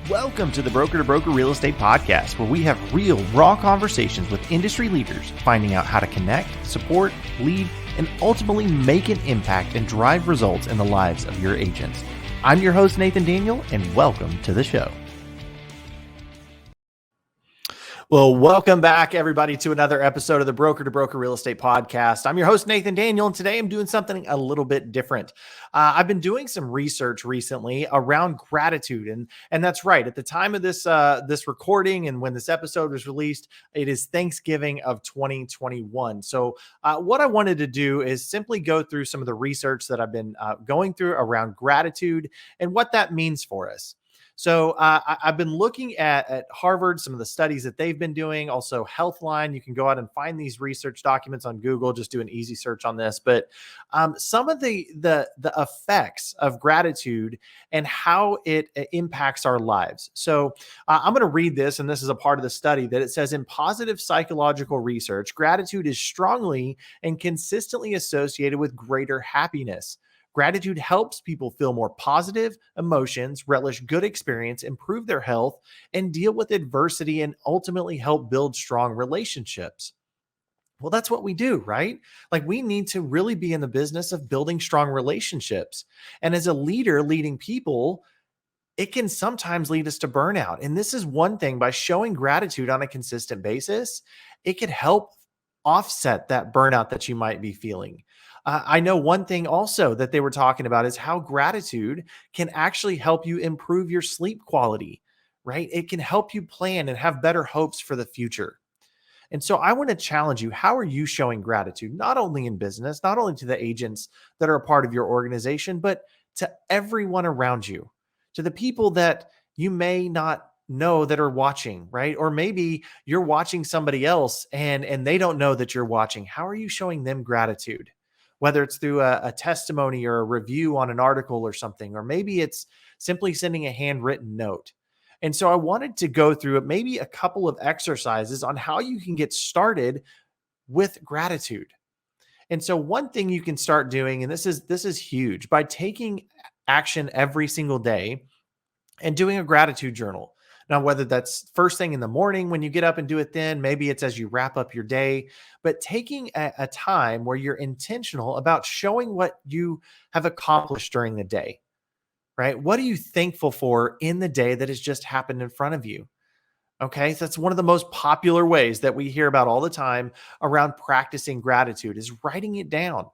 Welcome to the Broker to Broker Real Estate Podcast, where we have real, raw conversations with industry leaders, finding out how to connect, support, lead, and ultimately make an impact and drive results in the lives of your agents. I'm your host, Nathan Daniel, and welcome to the show. Well, welcome back, everybody, to another episode of the Broker to Broker Real Estate Podcast. I'm your host, Nathan Daniel, and today I'm doing something a little bit different. I've been doing some research recently around gratitude, and that's right. At the time of this recording and when this episode was released, it is Thanksgiving of 2021. So what I wanted to do is simply go through some of the research that I've been going through around gratitude and what that means for us. So I've been looking at Harvard, some of the studies that they've been doing, also Healthline. You can go out and find these research documents on Google. Just do an easy search on this. But some of the effects of gratitude and how it impacts our lives. So I'm going to read this, and this is a part of the study that it says in positive psychological research, gratitude is strongly and consistently associated with greater happiness. Gratitude helps people feel more positive emotions, relish good experience, improve their health, and deal with adversity and ultimately help build strong relationships. Well, that's what we do, right? Like we need to really be in the business of building strong relationships. And as a leader leading people, it can sometimes lead us to burnout. And this is one thing, by showing gratitude on a consistent basis, it could help offset that burnout that you might be feeling. I know one thing also that they were talking about is how gratitude can actually help you improve your sleep quality, right? It can help you plan and have better hopes for the future. And so I want to challenge you. How are you showing gratitude, not only in business, not only to the agents that are a part of your organization, but to everyone around you, to the people that you may not know that are watching, right? Or maybe you're watching somebody else and they don't know that you're watching. How are you showing them gratitude? Whether it's through a testimony or a review on an article or something, or maybe it's simply sending a handwritten note. And so I wanted to go through maybe a couple of exercises on how you can get started with gratitude. And so one thing you can start doing, and this is huge, by taking action every single day and doing a gratitude journal. Now, whether that's first thing in the morning when you get up and do it, then maybe it's as you wrap up your day, but taking a time where you're intentional about showing what you have accomplished during the day, right? What are you thankful for in the day that has just happened in front of you? Okay, so that's one of the most popular ways that we hear about all the time around practicing gratitude is writing it down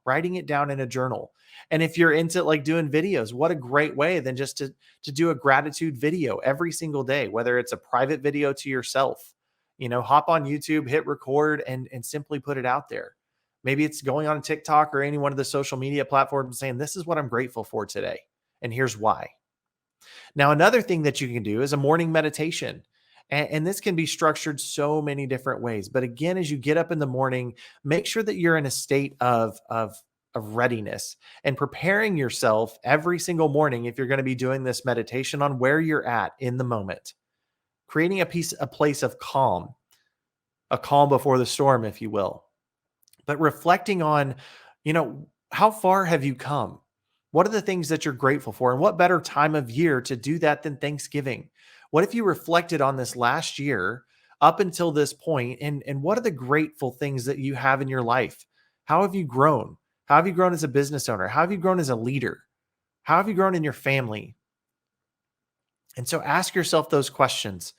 in a journal. And if you're into like doing videos, what a great way then just to do a gratitude video every single day, whether it's a private video to yourself, hop on YouTube, hit record and simply put it out there. Maybe it's going on TikTok or any one of the social media platforms saying, this is what I'm grateful for today. And here's why. Now, another thing that you can do is a morning meditation. And this can be structured so many different ways. But again, as you get up in the morning, make sure that you're in a state of readiness and preparing yourself every single morning if you're going to be doing this meditation on where you're at in the moment, creating a place of calm, a calm before the storm, if you will. But reflecting on, how far have you come? What are the things that you're grateful for? And what better time of year to do that than Thanksgiving? What if you reflected on this last year up until this point, and what are the grateful things that you have in your life? How have you grown? How have you grown as a business owner? How have you grown as a leader? How have you grown in your family? And so ask yourself those questions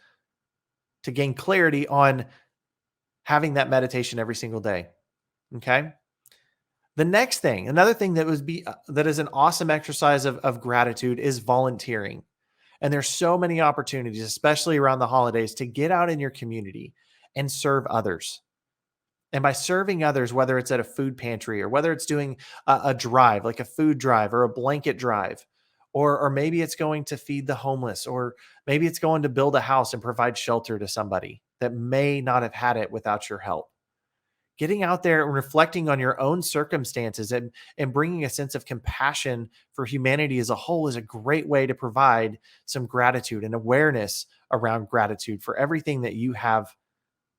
to gain clarity on having that meditation every single day. Okay. The next thing, another thing that is an awesome exercise of gratitude is volunteering. And there's so many opportunities, especially around the holidays, to get out in your community and serve others. And by serving others, whether it's at a food pantry or whether it's doing a drive, like a food drive or a blanket drive, or maybe it's going to feed the homeless, or maybe it's going to build a house and provide shelter to somebody that may not have had it without your help. Getting out there and reflecting on your own circumstances and bringing a sense of compassion for humanity as a whole is a great way to provide some gratitude and awareness around gratitude for everything that you have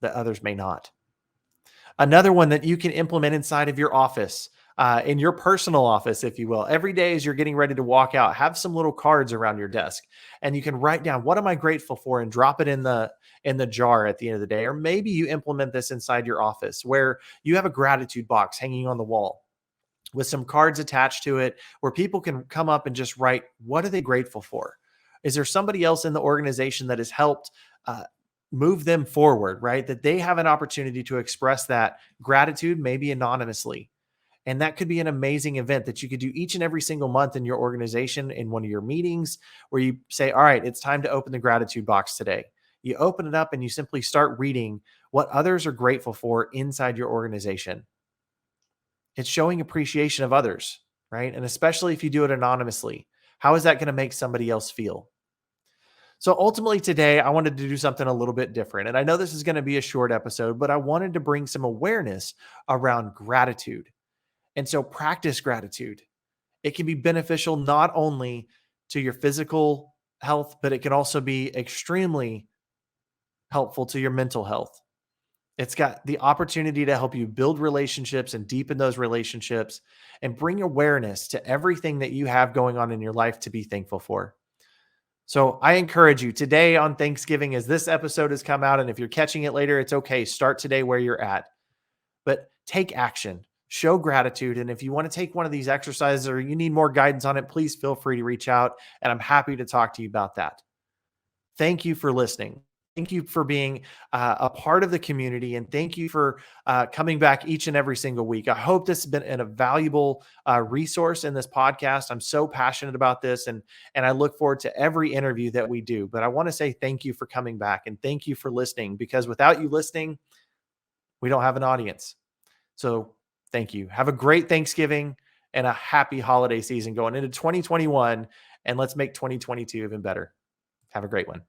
that others may not. Another one that you can implement inside of your office. in your personal office, if you will. Every day as you're getting ready to walk out, have some little cards around your desk, and you can write down, what am I grateful for, and drop it in the jar at the end of the day. Or maybe you implement this inside your office where you have a gratitude box hanging on the wall with some cards attached to it, where people can come up and just write, what are they grateful for? Is there somebody else in the organization that has helped move them forward, right? That they have an opportunity to express that gratitude, maybe anonymously. And that could be an amazing event that you could do each and every single month in your organization, in one of your meetings, where you say, all right, it's time to open the gratitude box today. You open it up and you simply start reading what others are grateful for inside your organization. It's showing appreciation of others, right? And especially if you do it anonymously, how is that going to make somebody else feel? So ultimately today, I wanted to do something a little bit different. And I know this is going to be a short episode, but I wanted to bring some awareness around gratitude. And so practice gratitude. It can be beneficial not only to your physical health, but it can also be extremely helpful to your mental health. It's got the opportunity to help you build relationships and deepen those relationships and bring awareness to everything that you have going on in your life to be thankful for. So I encourage you today on Thanksgiving, as this episode has come out, and if you're catching it later, it's okay. Start today where you're at, but take action, show gratitude. And if you want to take one of these exercises or you need more guidance on it, please feel free to reach out, and I'm happy to talk to you about that. Thank you for listening. Thank you for being a part of the community, and thank you for coming back each and every single week. I hope this has been a valuable resource in this podcast. I'm so passionate about this, and I look forward to every interview that we do. But I want to say thank you for coming back, and thank you for listening, because without you listening, we don't have an audience. So thank you. Have a great Thanksgiving and a happy holiday season going into 2021, and let's make 2022 even better. Have a great one.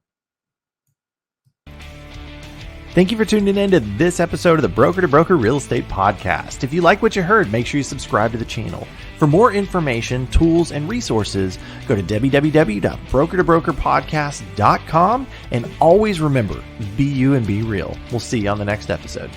Thank you for tuning in to this episode of the Broker to Broker Real Estate Podcast. If you like what you heard, make sure you subscribe to the channel. For more information, tools, and resources, go to www.brokertobrokerpodcast.com, and always remember, be you and be real. We'll see you on the next episode.